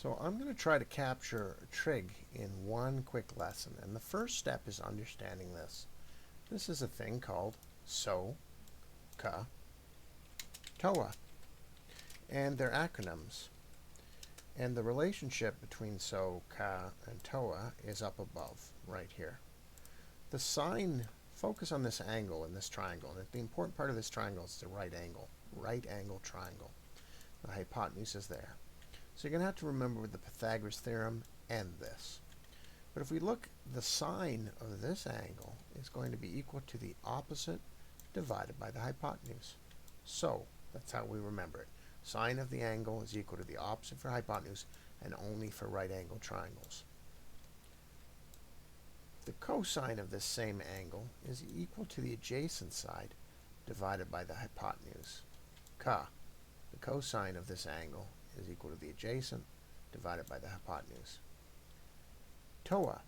So I'm going to try to capture a trig in one quick lesson, and the first step is understanding this. This is a thing called Sohcahtoa, and they're acronyms. And the relationship between Sohca and Toa is up above, right here. The sign, focus on this angle in this triangle, and the important part of this triangle is the right angle triangle. The hypotenuse is there. So you're going to have to remember the Pythagoras Theorem and this. But if we look, the sine of this angle is going to be equal to the opposite divided by the hypotenuse. So that's how we remember it. Sine of the angle is equal to the opposite for hypotenuse and only for right angle triangles. The cosine of this same angle is equal to the adjacent side divided by the hypotenuse. The cosine of this angle is equal to the adjacent divided by the hypotenuse. Toa,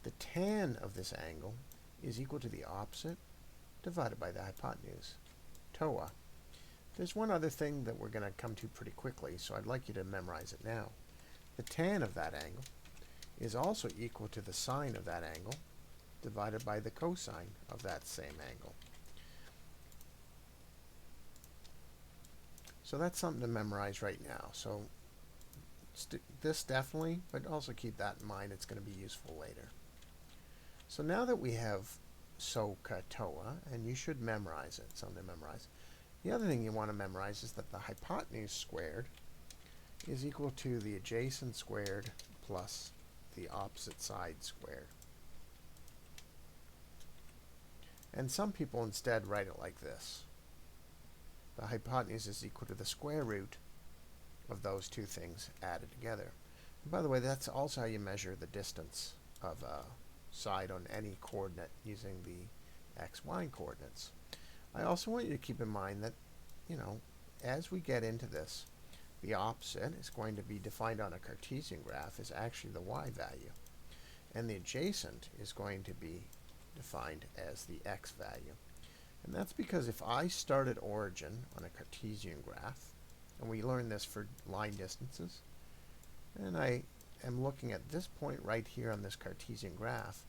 the tan of this angle is equal to the opposite divided by the hypotenuse. Toa. There's one other thing that we're going to come to pretty quickly, so I'd like you to memorize it now. The tan of that angle is also equal to the sine of that angle divided by the cosine of that same angle. So that's something to memorize right now. So this definitely, but also keep that in mind. It's going to be useful later. So now that we have Sohcahtoa, and you should memorize it, something to memorize. The other thing you want to memorize is that the hypotenuse squared is equal to the adjacent squared plus the opposite side squared. And some people instead write it like this. The hypotenuse is equal to the square root of those two things added together. And by the way, that's also how you measure the distance of a side on any coordinate using the x-y coordinates. I also want you to keep in mind that, as we get into this, the opposite is going to be defined on a Cartesian graph as actually the y value. And the adjacent is going to be defined as the x value. And that's because if I start at origin on a Cartesian graph, and we learn this for line distances, and I am looking at this point right here on this Cartesian graph,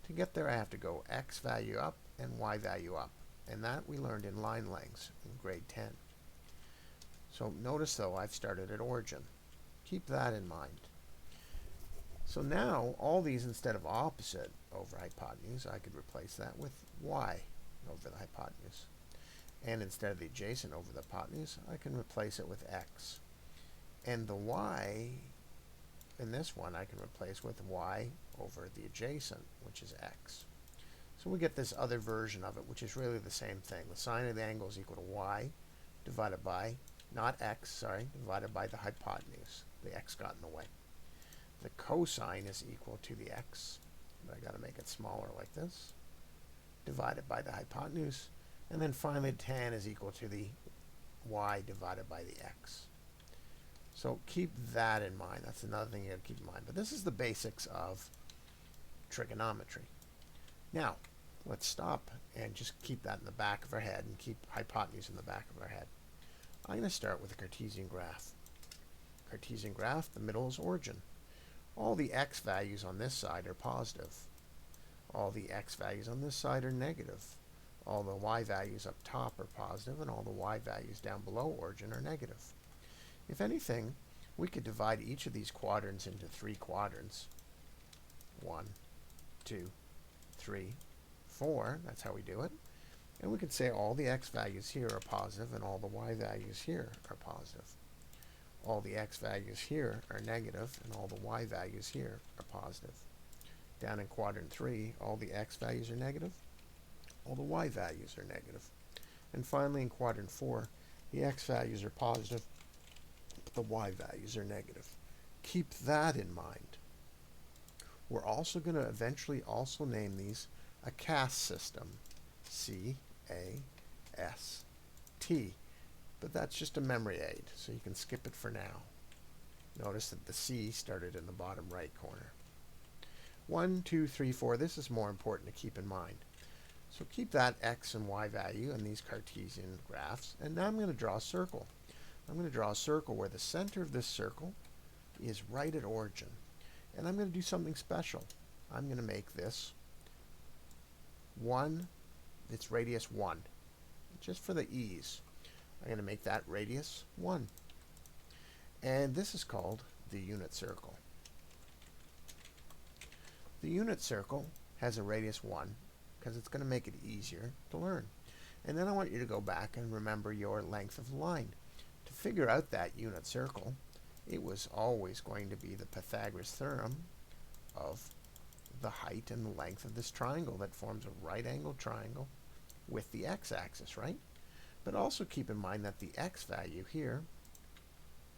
to get there I have to go x value up and y value up. And that we learned in line lengths in grade 10. So notice though I've started at origin. Keep that in mind. So now all these, instead of opposite over hypotenuse, I could replace that with y over the hypotenuse. And instead of the adjacent over the hypotenuse, I can replace it with x. And the y in this one I can replace with y over the adjacent, which is x. So we get this other version of it, which is really the same thing. The sine of the angle is equal to y divided by, not x, sorry, divided by the hypotenuse. The x got in the way. The cosine is equal to the x, but I got to make it smaller like this, divided by the hypotenuse. And then finally tan is equal to the y divided by the x. So keep that in mind. That's another thing you have to keep in mind. But this is the basics of trigonometry. Now, let's stop and just keep that in the back of our head and keep hypotenuse in the back of our head. I'm going to start with a Cartesian graph. Cartesian graph, the middle is origin. All the x values on this side are positive. All the x values on this side are negative. All the y values up top are positive, and all the y values down below origin are negative. If anything, we could divide each of these quadrants into 3 quadrants. 1, 2, 3, 4. That's how we do it. And we could say all the x values here are positive and all the y values here are positive. All the x values here are negative and all the y values here are positive. Down in quadrant 3, all the x values are negative, all the y values are negative. And finally in quadrant 4, the x values are positive, but the y values are negative. Keep that in mind. We're also going to eventually also name these a CAST system. C-A-S-T. But that's just a memory aid, so you can skip it for now. Notice that the C started in the bottom right corner. 1, 2, 3, 4. This is more important to keep in mind. So keep that x and y value in these Cartesian graphs. And now I'm going to draw a circle. I'm going to draw a circle where the center of this circle is right at origin. And I'm going to do something special. I'm going to make this 1, its radius 1. Just for the ease, I'm going to make that radius 1. And this is called the unit circle. The unit circle has a radius 1 because it's going to make it easier to learn. And then I want you to go back and remember your length of the line. To figure out that unit circle, it was always going to be the Pythagoras Theorem of the height and the length of this triangle that forms a right-angled triangle with the x-axis, right? But also keep in mind that the x value here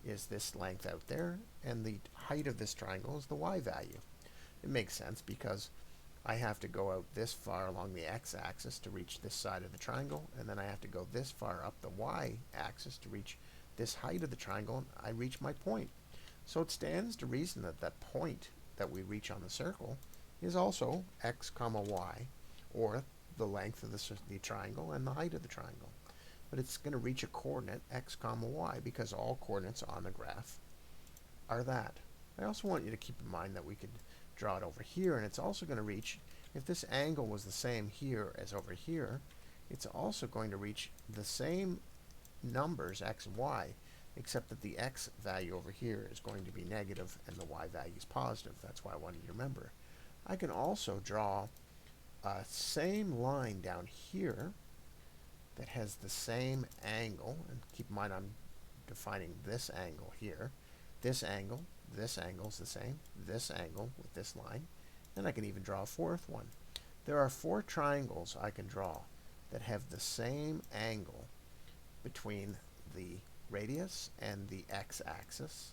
is this length out there, and the height of this triangle is the y value. It makes sense because I have to go out this far along the x-axis to reach this side of the triangle, and then I have to go this far up the y-axis to reach this height of the triangle, and I reach my point. So it stands to reason that that point that we reach on the circle is also x comma y, or the length of the triangle and the height of the triangle. But it's going to reach a coordinate x comma y because all coordinates on the graph are that. I also want you to keep in mind that we could draw it over here, and it's also going to reach, if this angle was the same here as over here, it's also going to reach the same numbers, x and y, except that the x value over here is going to be negative and the y value is positive. That's why I wanted you to remember. I can also draw a same line down here that has the same angle, and keep in mind I'm defining this angle here. This angle is the same, this angle with this line, and I can even draw a fourth one. There are 4 triangles I can draw that have the same angle between the radius and the x-axis,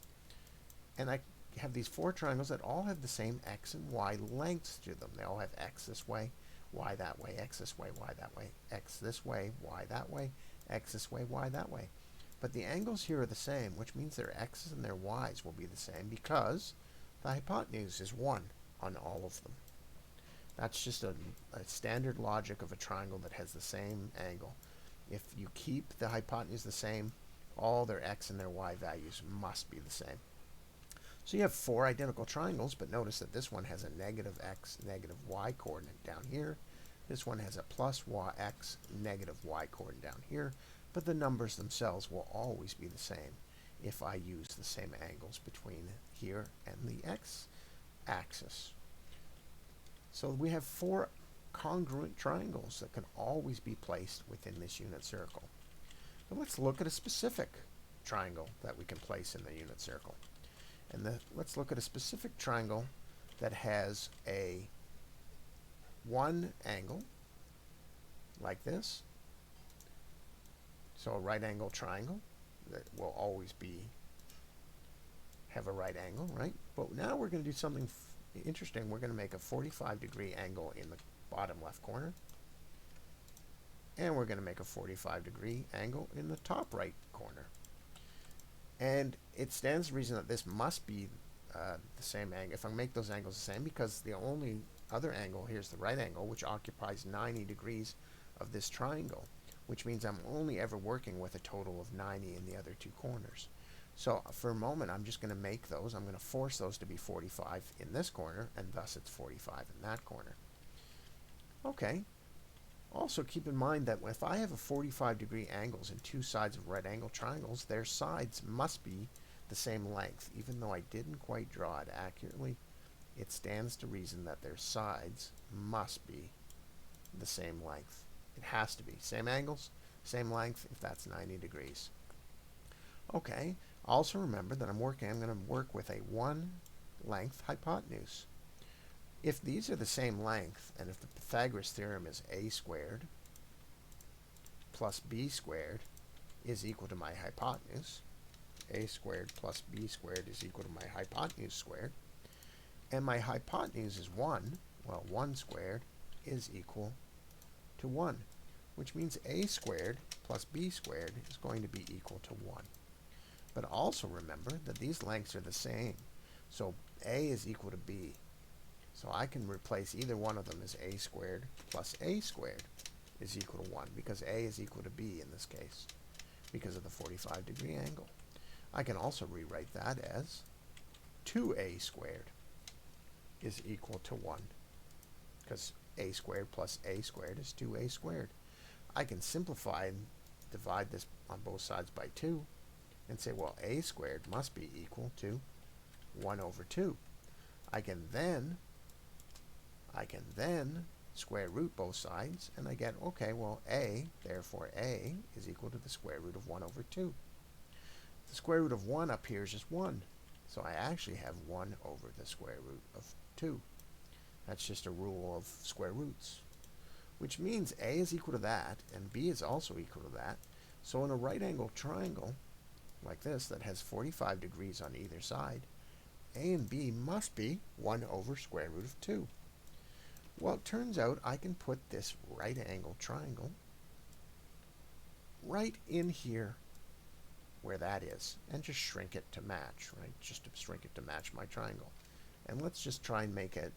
and I have these 4 triangles that all have the same x and y lengths to them. They all have x this way, y that way, x this way, y that way, x this way, y that way, x this way, y that way. But the angles here are the same, which means their x's and their y's will be the same because the hypotenuse is 1 on all of them. That's just a standard logic of a triangle that has the same angle. If you keep the hypotenuse the same, all their x and their y values must be the same. So you have 4 identical triangles, but notice that this one has a negative x, negative y coordinate down here. This one has a plus x, negative y coordinate down here. But the numbers themselves will always be the same if I use the same angles between here and the x-axis. So we have 4 congruent triangles that can always be placed within this unit circle. Now let's look at a specific triangle that we can place in the unit circle. And let's look at a specific triangle that has a 1 angle like this. So a right angle triangle that will always have a right angle, right? But now we're going to do something interesting. We're going to make a 45-degree angle in the bottom left corner. And we're going to make a 45-degree angle in the top right corner. And it stands to reason that this must be the same angle. If I make those angles the same, because the only other angle here is the right angle, which occupies 90 degrees of this triangle, which means I'm only ever working with a total of 90 in the other 2 corners. So for a moment, I'm just going to make those. I'm going to force those to be 45 in this corner, and thus it's 45 in that corner. Okay. Also keep in mind that if I have a 45-degree angles in 2 sides of right angle triangles, their sides must be the same length. Even though I didn't quite draw it accurately, it stands to reason that their sides must be the same length. It has to be. Same angles, same length, if that's 90 degrees. Okay, also remember that I'm going to work with a 1 length hypotenuse. If these are the same length, and if the Pythagoras theorem is a squared plus b squared is equal to my hypotenuse, a squared plus b squared is equal to my hypotenuse squared, and my hypotenuse is 1, well, 1 squared is equal to 1, which means a squared plus b squared is going to be equal to 1. But also remember that these lengths are the same, so a is equal to b. So I can replace either one of them as a squared plus a squared is equal to 1, because a is equal to b in this case, because of the 45-degree angle. I can also rewrite that as 2a squared is equal to 1, because a squared plus a squared is 2a squared. I can simplify and divide this on both sides by 2 and say, well, a squared must be equal to 1 over 2. I can then square root both sides, and I get, okay, well, therefore a is equal to the square root of 1 over 2. The square root of 1 up here is just 1, so I actually have 1 over the square root of 2. That's just a rule of square roots, which means a is equal to that, and b is also equal to that. So in a right-angled triangle like this that has 45 degrees on either side, a and b must be 1 over square root of 2. Well, it turns out I can put this right-angled triangle right in here where that is, and just shrink it to match, right? Just to shrink it to match my triangle. And let's just try and make it,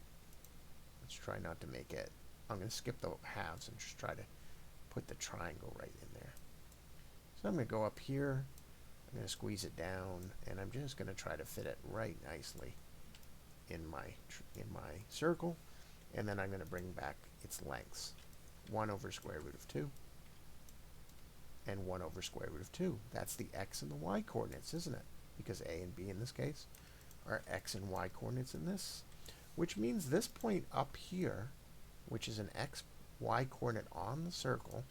let's try not to make it, I'm going to skip the halves and just try to put the triangle right in there. So I'm going to go up here, I'm going to squeeze it down, and I'm just going to try to fit it right nicely in my circle, and then I'm going to bring back its lengths. 1 over square root of 2 and 1 over square root of 2. That's the x and the y coordinates, isn't it? Because a and b in this case are x and y coordinates in this, which means this point up here, which is an x, y coordinate on the circle,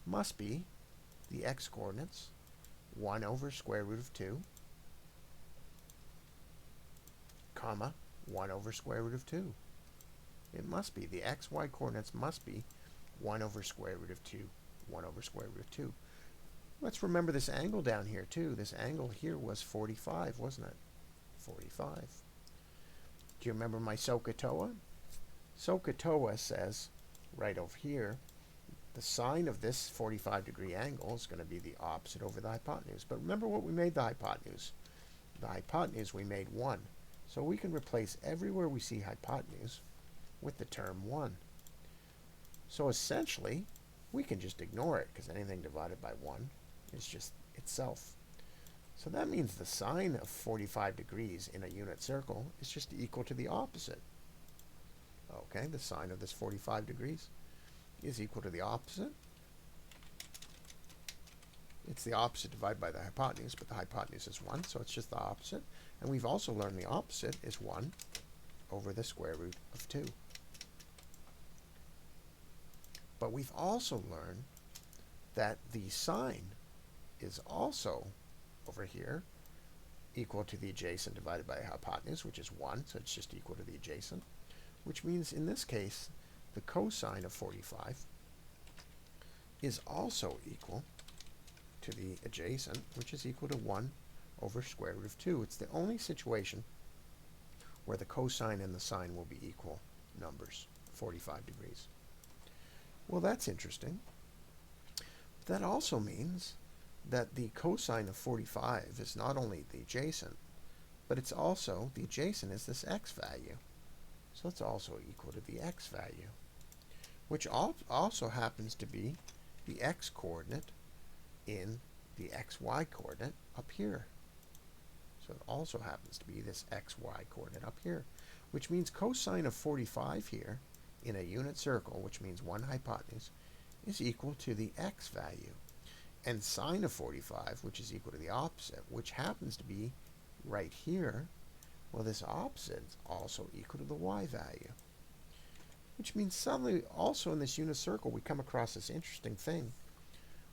must be the x coordinates 1 over square root of 2, comma, 1 over square root of 2. It must be, the x, y coordinates must be 1 over square root of 2, 1 over square root of 2. Let's remember this angle down here too. This angle here was 45, wasn't it? 45. Do you remember my Sohcahtoa? Sohcahtoa says, right over here, the sine of this 45-degree angle is going to be the opposite over the hypotenuse. But remember what we made the hypotenuse. The hypotenuse we made 1. So we can replace everywhere we see hypotenuse with the term 1. So essentially, we can just ignore it, because anything divided by 1 is just itself. So that means the sine of 45 degrees in a unit circle is just equal to the opposite. Okay, the sine of this 45 degrees is equal to the opposite. It's the opposite divided by the hypotenuse, but the hypotenuse is 1, so it's just the opposite. And we've also learned the opposite is 1 over the square root of 2. But we've also learned that the sine is also, over here, equal to the adjacent divided by the hypotenuse, which is 1, so it's just equal to the adjacent, which means in this case, the cosine of 45 is also equal to the adjacent, which is equal to 1 over square root of 2. It's the only situation where the cosine and the sine will be equal numbers, 45 degrees. Well, that's interesting. That also means that the cosine of 45 is not only the adjacent, but it's also, the adjacent is this x value. So it's also equal to the x value, which also happens to be the x coordinate in the xy coordinate up here. So it also happens to be this xy coordinate up here, which means cosine of 45 here in a unit circle, which means one hypotenuse, is equal to the x value. And sine of 45, which is equal to the opposite, which happens to be right here, well, this opposite is also equal to the y value. Which means suddenly, also in this unit circle, we come across this interesting thing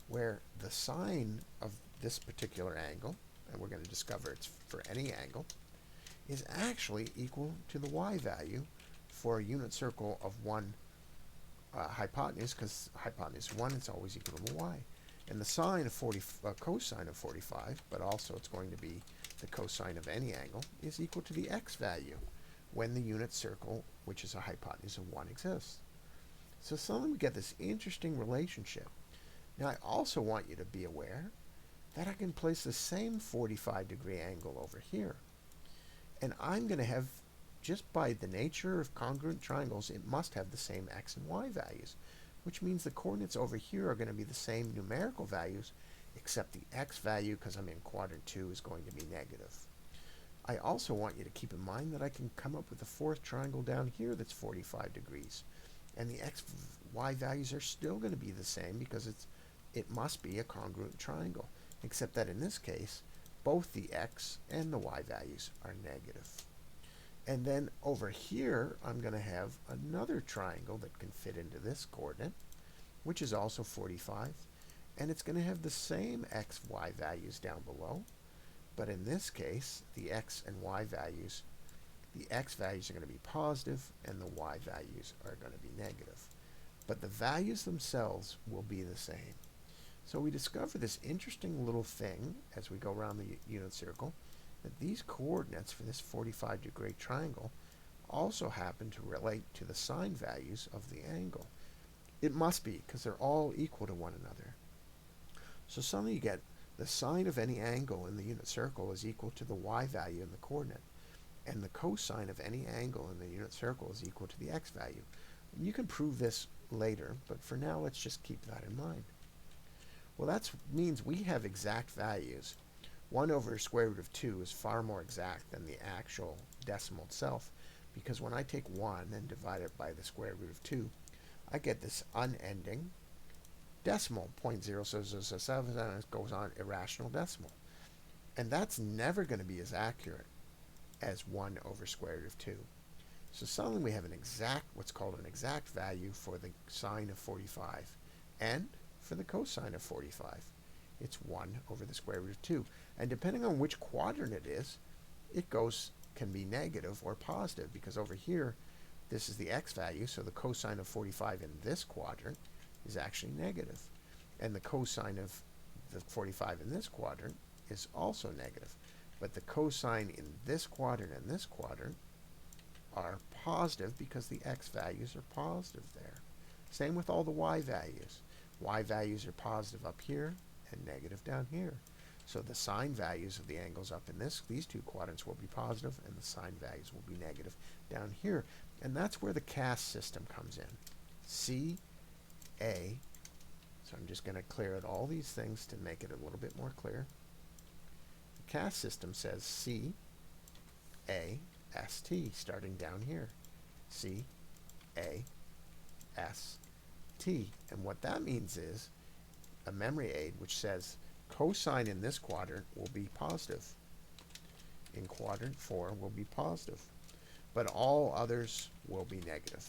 where the sine of this particular angle, and we're going to discover it's for any angle, is actually equal to the y value for a unit circle of one hypotenuse, because hypotenuse 1 is always equal to the y. And the sine of cosine of 45, but also it's going to be the cosine of any angle, is equal to the x value when the unit circle, which is a hypotenuse of 1, exists. So suddenly we get this interesting relationship. Now I also want you to be aware that I can place the same 45-degree angle over here. And I'm going to have, just by the nature of congruent triangles, it must have the same x and y values, which means the coordinates over here are going to be the same numerical values, except the x value, because I'm in quadrant 2, is going to be negative. I also want you to keep in mind that I can come up with a fourth triangle down here that's 45 degrees. And the x, y values are still going to be the same because it must be a congruent triangle. Except that in this case, both the x and the y values are negative. And then over here, I'm going to have another triangle that can fit into this coordinate, which is also 45. And it's going to have the same x, y values down below. But in this case, the x and y values, the x values are going to be positive and the y values are going to be negative. But the values themselves will be the same. So we discover this interesting little thing as we go around the unit circle, that these coordinates for this 45-degree triangle also happen to relate to the sine values of the angle. It must be, because they're all equal to one another. So suddenly you get the sine of any angle in the unit circle is equal to the y value in the coordinate, and the cosine of any angle in the unit circle is equal to the x value. And you can prove this later, but for now let's just keep that in mind. Well, that means we have exact values. 1 over square root of 2 is far more exact than the actual decimal itself, because when I take 1 and divide it by the square root of 2, I get this unending decimal, 0.0007, and it goes on irrational decimal. And that's never going to be as accurate as 1 over square root of 2. So suddenly we have an exact, what's called an exact value for the sine of 45, and for the cosine of 45. It's 1 over the square root of 2. And depending on which quadrant it is, it can be negative or positive, because over here, this is the x value, so the cosine of 45 in this quadrant is actually negative. And the cosine of the 45 in this quadrant is also negative. But the cosine in this quadrant and this quadrant are positive because the x values are positive there. Same with all the y values. Y values are positive up here and negative down here. So the sine values of the angles up in these two quadrants will be positive, and the sine values will be negative down here. And that's where the cast system comes in. C, A. So I'm just going to clear out all these things to make it a little bit more clear. The cast system says C, A, S, T, starting down here. C, A, S, T. And what that means is a memory aid which says cosine in this quadrant will be positive. In quadrant 4 will be positive. But all others will be negative.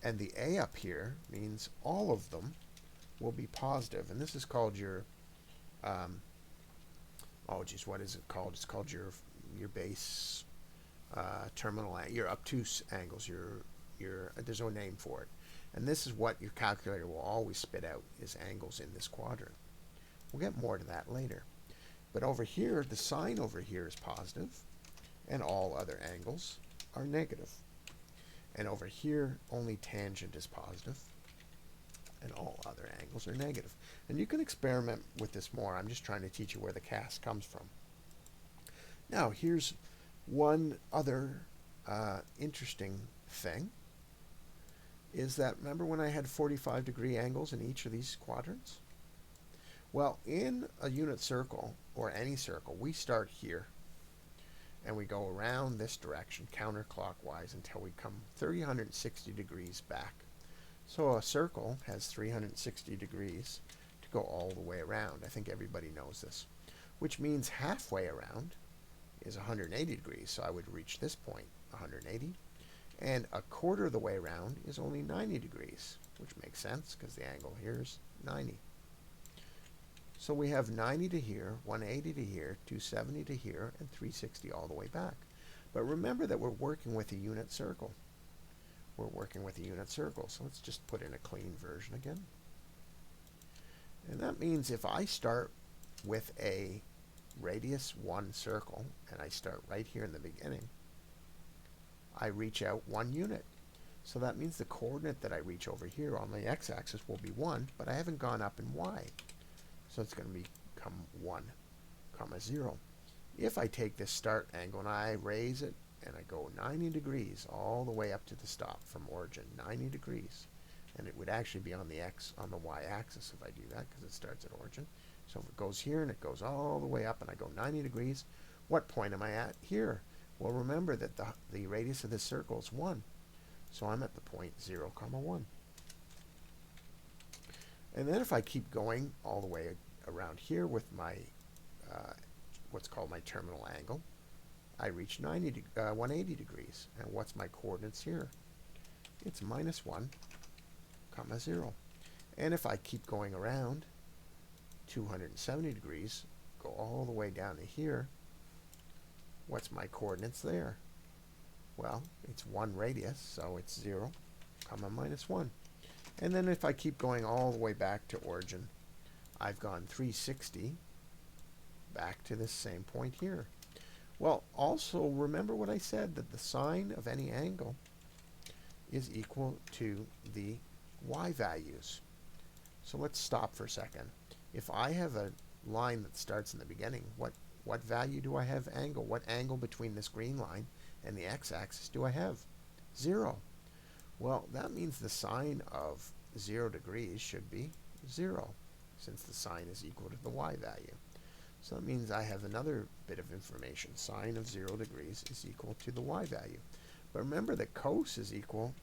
And the A up here means all of them will be positive. And this is called your, what is it called? It's called your base terminal, your obtuse angles. There's no name for it. And this is what your calculator will always spit out, is angles in this quadrant. We'll get more to that later. But over here, the sine over here is positive, and all other angles are negative. And over here, only tangent is positive, and all other angles are negative. And you can experiment with this more. I'm just trying to teach you where the cast comes from. Now, here's one other interesting thing, is that, remember when I had 45-degree angles in each of these quadrants? Well, in a unit circle, or any circle, we start here, and we go around this direction, counterclockwise, until we come 360 degrees back. So a circle has 360 degrees to go all the way around. I think everybody knows this. Which means halfway around is 180 degrees, so I would reach this point, 180. And a quarter of the way around is only 90 degrees, which makes sense because the angle here is 90. So we have 90 to here, 180 to here, 270 to here, and 360 all the way back. But remember that we're working with a unit circle. We're working with a unit circle, so let's just put in a clean version again. And that means if I start with a radius 1 circle, and I start right here in the beginning, I reach out 1 unit. So that means the coordinate that I reach over here on the x-axis will be 1, but I haven't gone up in y. So it's going to become 1, 0. If I take this start angle and I raise it and I go 90 degrees all the way up to the stop from origin, 90 degrees, and it would actually be on the y-axis if I do that because it starts at origin. So if it goes here and it goes all the way up and I go 90 degrees, What point am I at here? Well, remember that the radius of this circle is 1. So I'm at the point 0, 1. And then if I keep going all the way around here with my what's called my terminal angle, I reach 180 degrees. And what's my coordinates here? It's -1, 0. And if I keep going around 270 degrees, go all the way down to here, what's my coordinates there? Well, it's 1 radius, so it's 0, -1. And then if I keep going all the way back to origin, I've gone 360 back to this same point here. Well, also remember what I said, that the sine of any angle is equal to the y values. So let's stop for a second. If I have a line that starts in the beginning, what value do I have angle? What angle between this green line and the x-axis do I have? 0. Well, that means the sine of 0 degrees should be 0, since the sine is equal to the y value. So that means I have another bit of information. Sine of 0 degrees is equal to the y value. But remember that cos is equal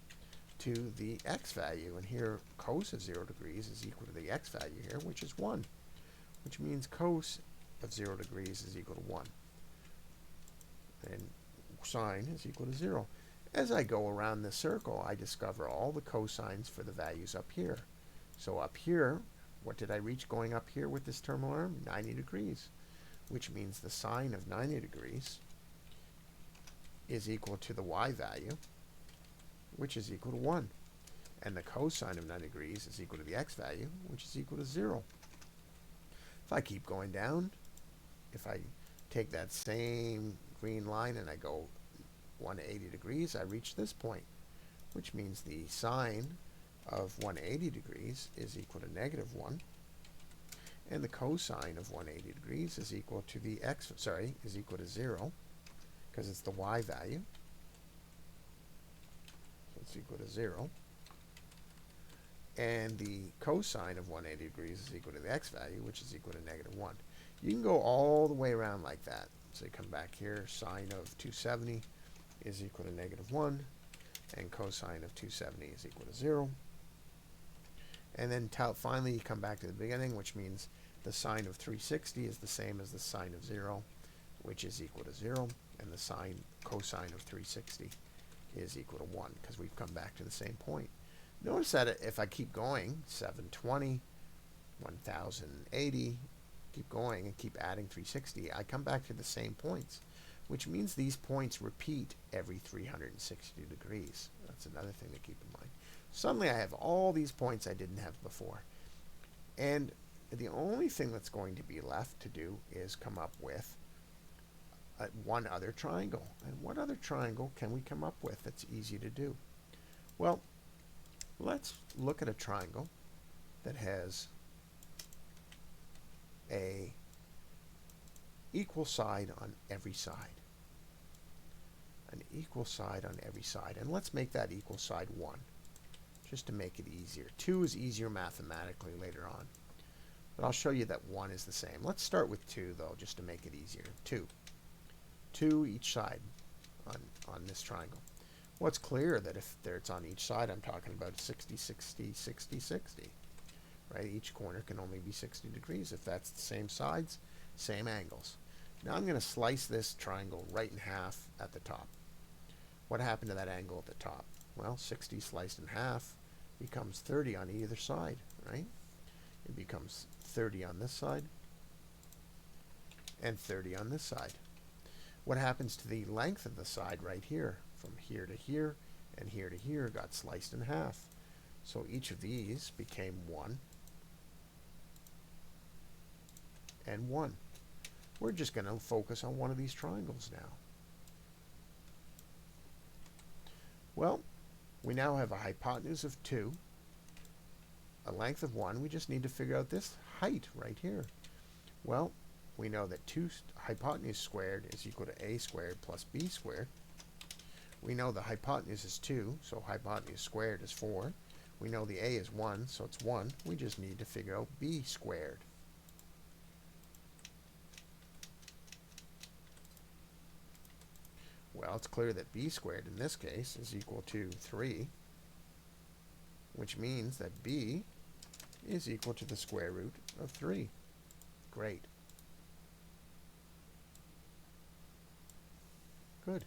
to the x value, and here cos of 0 degrees is equal to the x value here, which is 1, which means cos of 0 degrees is equal to 1, and sine is equal to 0. As I go around the circle, I discover all the cosines for the values up here. So up here, what did I reach going up here with this terminal arm? 90 degrees, which means the sine of 90 degrees is equal to the y value, which is equal to 1. And the cosine of 90 degrees is equal to the x value, which is equal to 0. If I keep going down, if I take that same green line and I go 180 degrees, I reach this point, which means the sine of 180 degrees is equal to -1, and the cosine of 180 degrees is equal to the is equal to 0, because it's the y value. So it's equal to 0. And the cosine of 180 degrees is equal to the x value, which is equal to -1. You can go all the way around like that. So you come back here, sine of 270 is equal to -1, and cosine of 270 is equal to 0. And then finally you come back to the beginning, which means the sine of 360 is the same as the sine of 0, which is equal to 0, and the cosine of 360 is equal to 1, because we've come back to the same point. Notice that if I keep going, 720, 1080, keep going and keep adding 360, I come back to the same points, which means these points repeat every 360 degrees. That's another thing to keep in mind. Suddenly I have all these points I didn't have before. And the only thing that's going to be left to do is come up with one other triangle. And what other triangle can we come up with that's easy to do? Well, let's look at a triangle that has a equal side on every side. An equal side on every side. And let's make that equal side 1, just to make it easier. 2 is easier mathematically later on, but I'll show you that 1 is the same. Let's start with 2, though, just to make it easier. 2 each side on this triangle. Well, it's clear that if it's on each side, I'm talking about 60, 60, 60, 60. Right? Each corner can only be 60 degrees. If that's the same sides, same angles. Now I'm going to slice this triangle right in half at the top. What happened to that angle at the top? Well, 60 sliced in half becomes 30 on either side, right? It becomes 30 on this side and 30 on this side. What happens to the length of the side right here? From here to here and here to here got sliced in half. So each of these became 1 and 1. We're just going to focus on one of these triangles now. Well, we now have a hypotenuse of 2, a length of 1. We just need to figure out this height right here. Well, we know that hypotenuse squared is equal to a squared plus b squared. We know the hypotenuse is 2, so hypotenuse squared is 4. We know the a is 1, so it's 1. We just need to figure out b squared. Well, it's clear that b squared in this case is equal to 3, which means that b is equal to the square root of 3. Great. Good.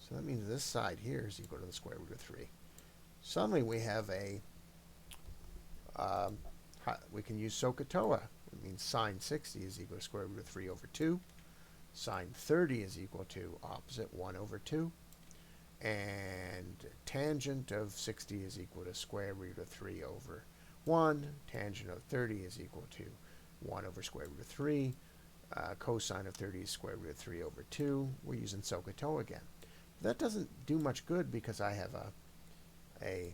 So that means this side here is equal to the square root of 3. Suddenly we have a, we can use Sohcahtoa. It means sine 60 is equal to square root of 3 over 2. Sine 30 is equal to opposite 1 over 2. And tangent of 60 is equal to square root of 3 over 1. Tangent of 30 is equal to 1 over square root of 3. Cosine of 30 is square root of 3 over 2. We're using Sohcahtoa again. That doesn't do much good because I have a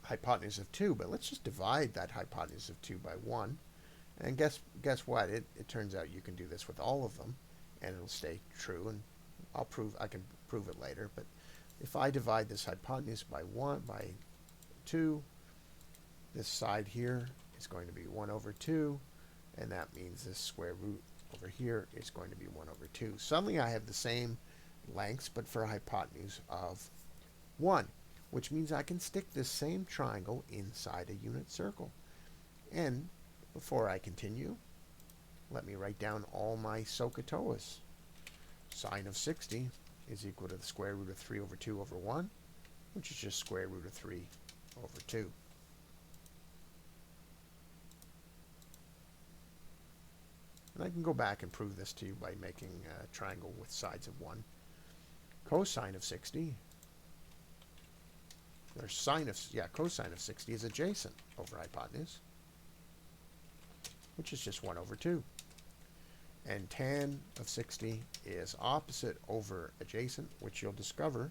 hypotenuse of 2, but let's just divide that hypotenuse of 2 by 1. And guess what? It turns out you can do this with all of them, and it'll stay true, and I can prove it later. But if I divide this hypotenuse by 2, this side here is going to be 1 over 2, and that means this square root over here is going to be 1 over 2. Suddenly I have the same lengths, but for a hypotenuse of 1, which means I can stick this same triangle inside a unit circle. And before I continue, let me write down all my Sohcahtoas. Sine of 60 is equal to the square root of 3 over 2 over 1, which is just square root of 3 over 2. And I can go back and prove this to you by making a triangle with sides of 1. Cosine of 60, or cosine of 60 is adjacent over hypotenuse, which is just 1 over 2. And tan of 60 is opposite over adjacent, which you'll discover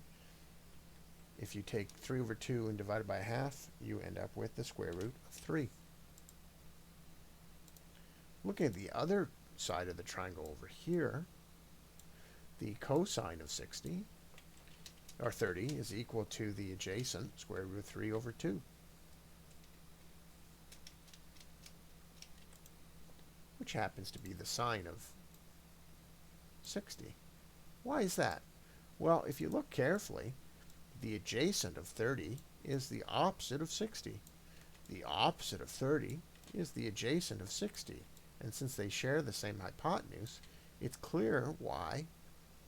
if you take 3 over 2 and divide it by a half, you end up with the square root of 3. Looking at the other side of the triangle over here, the cosine of 60, or 30, is equal to the adjacent square root of 3 over 2. Which happens to be the sine of 60. Why is that? Well, if you look carefully, the adjacent of 30 is the opposite of 60. The opposite of 30 is the adjacent of 60. And since they share the same hypotenuse, it's clear why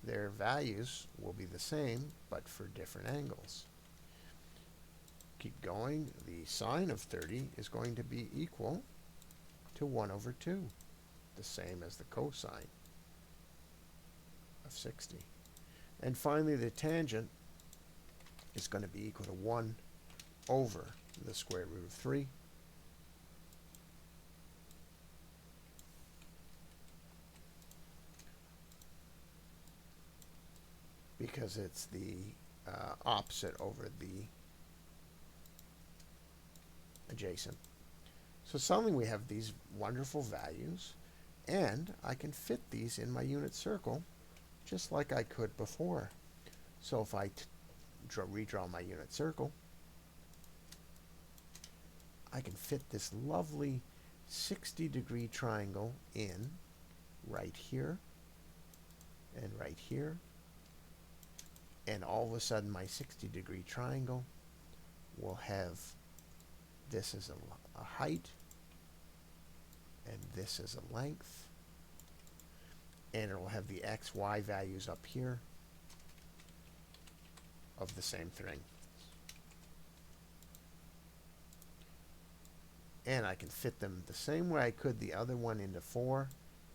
their values will be the same, but for different angles. Keep going. The sine of 30 is going to be equal to 1 over 2, the same as the cosine of 60. And finally, the tangent is going to be equal to 1 over the square root of 3. Because it's the opposite over the adjacent. So suddenly we have these wonderful values, and I can fit these in my unit circle just like I could before. So if I redraw my unit circle, I can fit this lovely 60-degree triangle in right here and right here. And all of a sudden my 60-degree triangle will have this as a height, and this as a length, and it will have the x, y values up here of the same thing. And I can fit them the same way I could the other one into 4.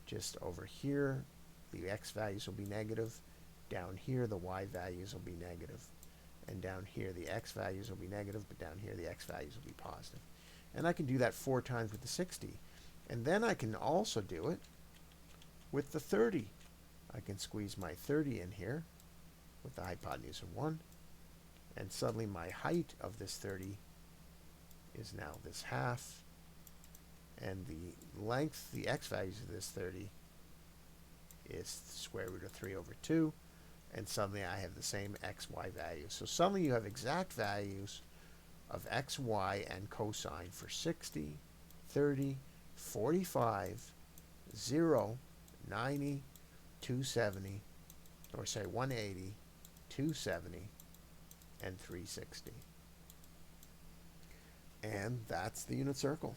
Just over here, the x values will be negative. Down here, the y values will be negative. And down here, the x values will be negative, but down here, the x values will be positive. And I can do that 4 times with the 60. And then I can also do it with the 30. I can squeeze my 30 in here with the hypotenuse of 1. And suddenly my height of this 30 is now this half. And the length, the x values of this 30 is the square root of 3 over 2. And suddenly I have the same x, y values. So suddenly you have exact values of x, y, and cosine for 60, 30, 45, 0, 90, 270, or say 180, 270, and 360. And that's the unit circle.